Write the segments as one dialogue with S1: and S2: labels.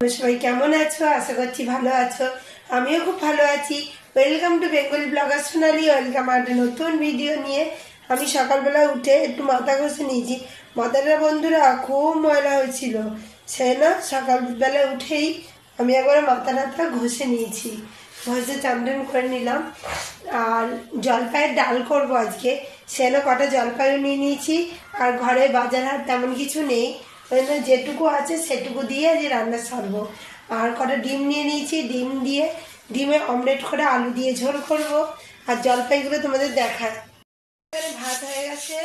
S1: সবাই কেমন আছো? আশা করছি ভালো আছো। আমিও খুব ভালো আছি। Welcome to Bengali blogger Sonali. Welcome একটা নতুন ভিডিও নিয়ে। আমি সকালবেলা উঠে একটু মাথা ঘষে নিয়েছি। মাথাটা বন্ধুরা খুব ময়লা হয়েছিল, সে না সকালবেলা উঠেই আমি একবারে মাথা ঘষে নিয়েছি। ঘষে চান করে নিলাম। আর জলপাইয়ের ডাল করবো আজকে, সে না কটা জলপাইও নিয়ে নিয়েছি। আর ঘরে বাজার হাট তেমন কিছু নেই, যেটুকু আছে সেটুকু দিয়ে আজ রান্না সারবো। আর কটা ডিম নিয়ে নিয়েছি, ডিম দিয়ে ডিমে অমলেট করে আলু দিয়ে ঝোল করব। আর জলপাইগুলো তোমাদের দেখায়। এখানে ভাত হয়ে গেছে,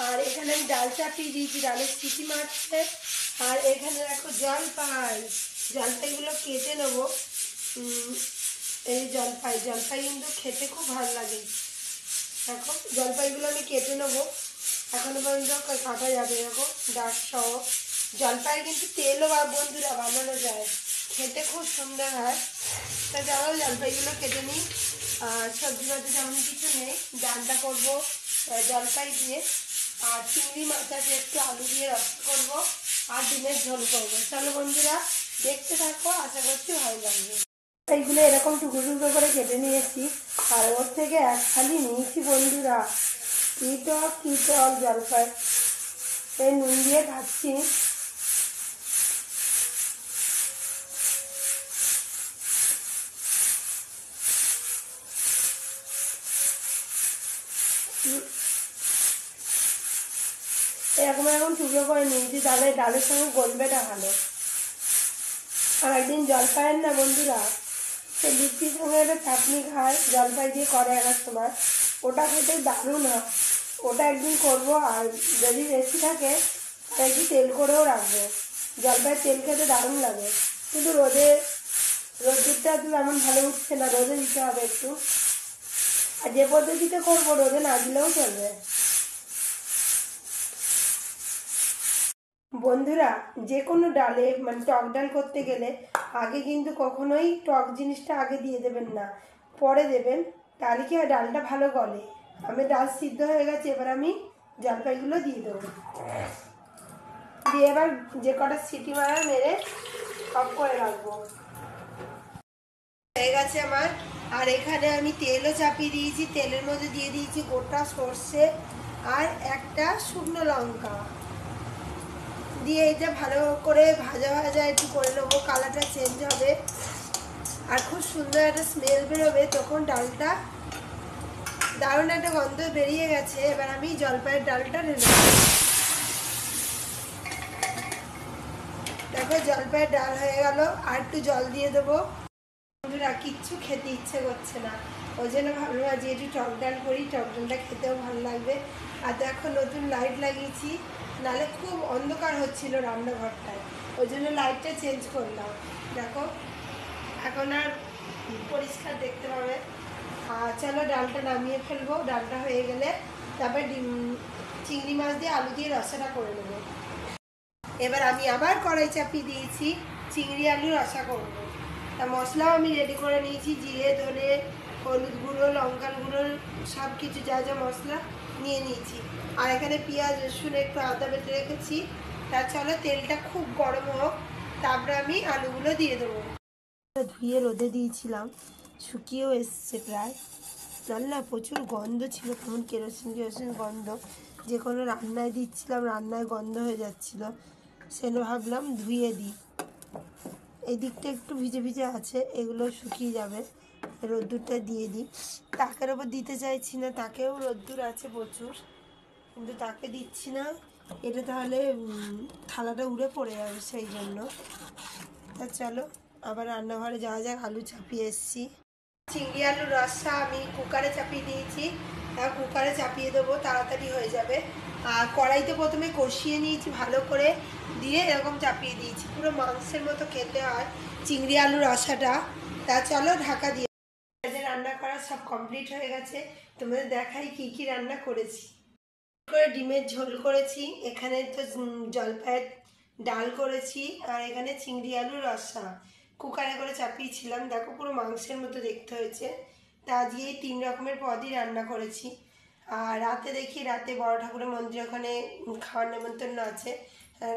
S1: আর এখানে আমি ডাল চাপিয়ে দিয়েছি, ডালের সিটি মারছে। আর এখানে দেখো জলপাইগুলো কেটে নেবো। এই জলপাই কিন্তু খেতে খুব ভালো লাগে। দেখো জলপাইগুলো আমি কেটে নেবো, এখনো পর্যন্ত কাটা যাবে এরকম ডাক সহ। জলপাই কিন্তু তেলও বন্ধুরা বানানো যায়, খেতে খুব সুন্দর হয়। তা যাও জলপাইগুলো কেটে নিই। আর সবজি বাজি তেমন কিছু নেই, ডালটা করবো জলপাই দিয়ে। আর চিংড়ি মাছ আছে, একটু আলু দিয়ে রসা করবো, আর ডিমের ঝোল করবো। চলো বন্ধুরা দেখতে থাকো, আশা করছি ভালো লাগবে। এইগুলো এরকম টুকরো টুকরো করে কেটে নিয়েছি, আর ওর থেকে এক থালি নিয়েছি বন্ধুরা। কি টক জলপাই, এই নুন দিয়ে খাচ্ছি। এরকম টুকরো করে নিয়েছি, তাহলে ডালের সঙ্গে গলবেটা ভালো। আর একদিন জলপাইয়ের না বন্ধুরা, সে লুচির সঙ্গে একটা চাটনি খায়, জলপাই দিয়ে করে এক সময়, ওটা খেতে দারুণ হয়। ওটা একদিন করবো। আর যদি বেশি থাকে একটু তেল করেও রাখবো। জলপাইয়ের তেল খেতে দারুণ লাগে, কিন্তু রোদ্দুরটা তো তেমন ভালো উঠছে না, রোদে দিতে হবে একটু। আর যে পদ্ধতিতে করবো রোদে না দিলেও চলবে। বন্ধুরা যে কোনো ডালে টক ডাল করতে গেলে আগে কিন্তু কখনোই টক জিনিসটা আগে দিয়ে দেবেন না, পরে দেবেন, তাহলে কি হয় ডালটা ভালো গলে। আমি ডাল সিদ্ধ হয়ে গেছে, এবার আমি জলপাইগুলো দিয়ে দেবো। দিয়ে এবার যে কটা সিটি মারা মেরে অফ করে রাখবো। হয়ে গেছে আমার। আর এখানে আমি তেলও চাপিয়ে দিয়েছি, তেলের মধ্যে দিয়ে দিয়েছি গোটা সর্ষে আর একটা শুকনো লঙ্কা দিয়ে এটা ভালো করে ভাজা একটু করে নেবো। কালারটা চেঞ্জ হবে আর খুব সুন্দর একটা স্মেল বেরোবে, তখন ডালটা দারুণ একটা গন্ধ বেরিয়ে গেছে। এবার আমি জলপাইয়ের ডালটা ঢেলে দেবো। দেখো জলপাইয়ের ডাল হয়ে গেল, আর একটু জল দিয়ে দেবো। বন্ধুরা কিচ্ছু খেতে ইচ্ছে করছে না, ওই জন্য ভাবলাম আজ একটু টক ডাল করি, টক ডালটা খেতেও ভালো লাগবে। আর দেখো নতুন লাইট লাগিয়েছি, নাহলে খুব অন্ধকার হচ্ছিল রান্নাঘরটায়, ওই জন্য লাইটটা চেঞ্জ করলাম। দেখো এখন আর পরিষ্কার দেখতে পাবে। আর চলো ডালটা নামিয়ে ফেলবো, ডালটা হয়ে গেলে তারপরে চিংড়ি মাছ দিয়ে আলু দিয়ে রসাটা করে নেবো। এবার আমি আবার কড়াই চাপিয়ে দিয়েছি, চিংড়ি আলু রসা করবো। তা মশলাও আমি রেডি করে নিয়েছি, জিরে ধনে হলুদ গুঁড়ো লঙ্কার গুঁড়ো সব কিছু যা যা মশলা নিয়ে নিয়েছি। আর এখানে পেঁয়াজ রসুন একটু আদা বেটে রেখেছি। তা চলো তেলটা খুব গরম হোক, তারপরে আমি আলুগুলো দিয়ে দেবো। ধুয়ে রোদে দিয়েছিলাম, শুকিয়েও এসছে প্রায়। জানি না প্রচুর গন্ধ ছিল, কেমন কেরোসিন গন্ধ, যে কোনো রান্নায় দিচ্ছিলাম রান্নায় গন্ধ হয়ে যাচ্ছিলো, সেজন্য ভাবলাম ধুয়ে দিই। এই দিকটা একটু ভিজে ভিজে আছে, এগুলো শুকিয়ে যাবে, রোদ্দুরটা দিয়ে দিই। তাকের ওপর দিতে চাইছি না, তাকেও রোদ্দুর আছে প্রচুর, কিন্তু তাকে দিচ্ছি না, এটা তাহলে থালাটা উড়ে পড়ে যাবে, সেই জন্য। তা চলো আবার রান্নাঘরে যাওয়া যাক। আলু চাপিয়ে এসছি, চিংড়ি আলুর রসা আমি কুকারে চাপিয়ে দিয়েছি, কুকারে চাপিয়ে দেবো, তাড়াতাড়ি হয়ে যাবে। আর কড়াইতে প্রথমে কষিয়ে নিয়েছি ভালো করে, দিয়ে এরকম চাপিয়ে দিয়েছি, পুরো মাংসের মতো খেতে হয় চিংড়ি আলুর রসাটা। তা চলো ঢাকা দিয়ে। রান্না করা সব কমপ্লিট হয়ে গেছে, তোমাদের দেখাই কি কি রান্না করেছি। করে ডিমের ঝোল করেছি, এখানে তো জলপাইয়ের ডাল করেছি, আর এখানে চিংড়ি আলুর রসা কুকারে করে চাপিয়েছিলাম। দেখো পুরো মাংসের মতো দেখতে হয়েছে। তা দিয়ে 3 রকমের পদই রান্না করেছি। আর রাতে দেখি, রাতে বড় ঠাকুরের মন্দিরে ওখানে খাওয়ার নেমন্তন্ন আছে,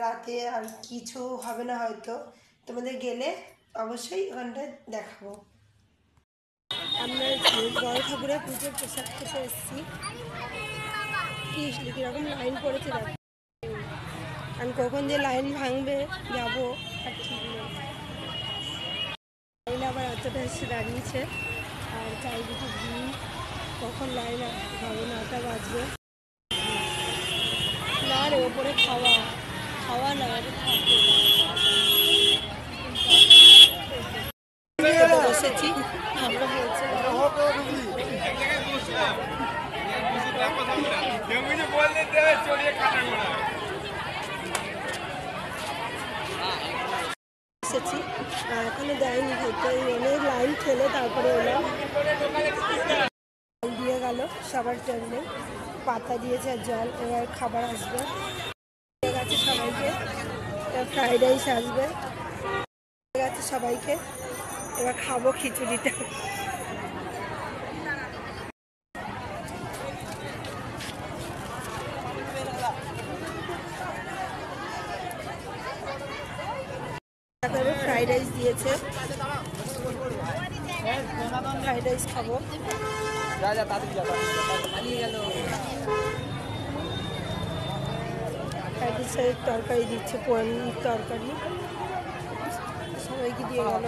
S1: রাতে আর কিছু হবে না হয়তো, তোমাদের গেলে অবশ্যই ওখানটা দেখাবো। আমরা বড় ঠাকুরের পুজোর প্রসাদ খেতে এসেছি। কীরকম লাইন পড়েছে দেখো, আর কখন যে লাইন ভাঙবে যাবো আর ঠিক নেই। লাইন আবার এতটা এসে দাঁড়িয়েছে, আর চারিদিকে ভিড়, কখন লাইন হবে, 9টা বাজবে। না রে, ওপরে খাওয়া খাওয়া না, বসেছি, ঠান্ডা হয়েছে। এসেছি, এখনো দেয়নি খেতে, অনেক লাইন খেলে তারপরে এলাম। জল দিয়ে গেল সবার জন্য, পাতা দিয়েছে আর জল। এবার খাবার আসবে, গেছে সবাইকে, ফ্রাইড রাইস আসবে, গেছে সবাইকে। এবার খাবো খিচুড়িটা। ফ্রাইড রাইস দিয়েছে, ফ্রাইড রাইস খাবো। ফ্রাইড রাইসের তরকারি দিচ্ছে, পনির তরকারি সবাইকে দিয়ে গেল।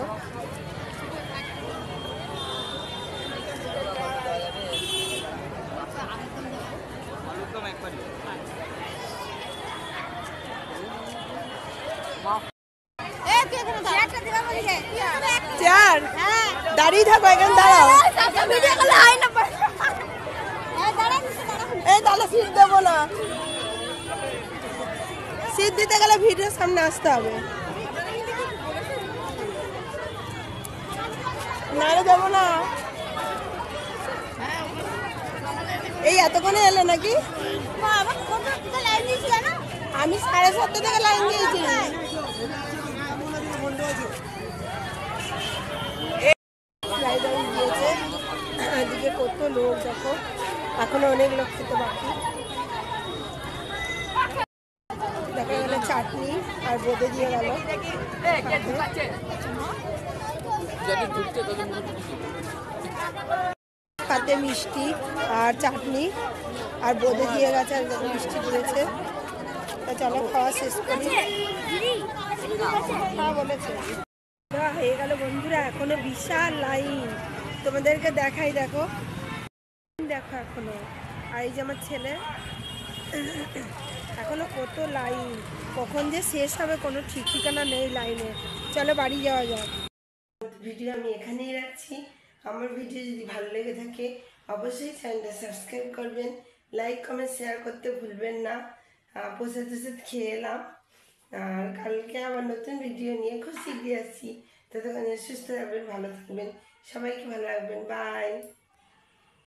S1: দাঁড়িয়ে থাকো, এখানে দাঁড়াও। এই তাহলে সিট দেবো না, সিট দিতে গেলে ভিডিওর সামনে আসতে হবে। নাড়ে দেবো না। এই এতক্ষণে এলে নাকি? আমি 7:30 থেকে লাইন দিয়েছি। দিয়েছে, এদিকে কত লোক দেখো, এখনো অনেক লোক খেতে বাকি। দেখা গেল চাটনি আর বোঁদে দিয়ে গেল, খাতে মিষ্টি আর চাটনি আর বোঁদে দিয়ে গেছে, আর মিষ্টি দিয়েছে। তা চলো খাওয়া শেষ করি। বলেছে হয়ে গেল বন্ধুরা, এখনো বিশাল লাইন, তোমাদেরকে দেখাই, দেখো দেখো এখনো। আর এই যে আমার ছেলে, এখনো কত লাইন, কখন যে শেষ হবে কোনো ঠিক ঠিকানা নেই লাইনে। চলো বাড়ি যাওয়া যাক। ভিডিও আমি এখানেই রাখছি। আমার ভিডিও যদি ভালো লেগে থাকে অবশ্যই চ্যানেলটা সাবস্ক্রাইব করবেন, লাইক কমেন্ট শেয়ার করতে ভুলবেন না। প্রসাদ টসাদ খেয়ে এলাম, আর কালকে আবার নতুন ভিডিও নিয়ে খুব শীঘ্রই আসছি। ততক্ষণে সুস্থ থাকবেন, ভালো থাকবেন, সবাইকে ভালো রাখবেন। বাই।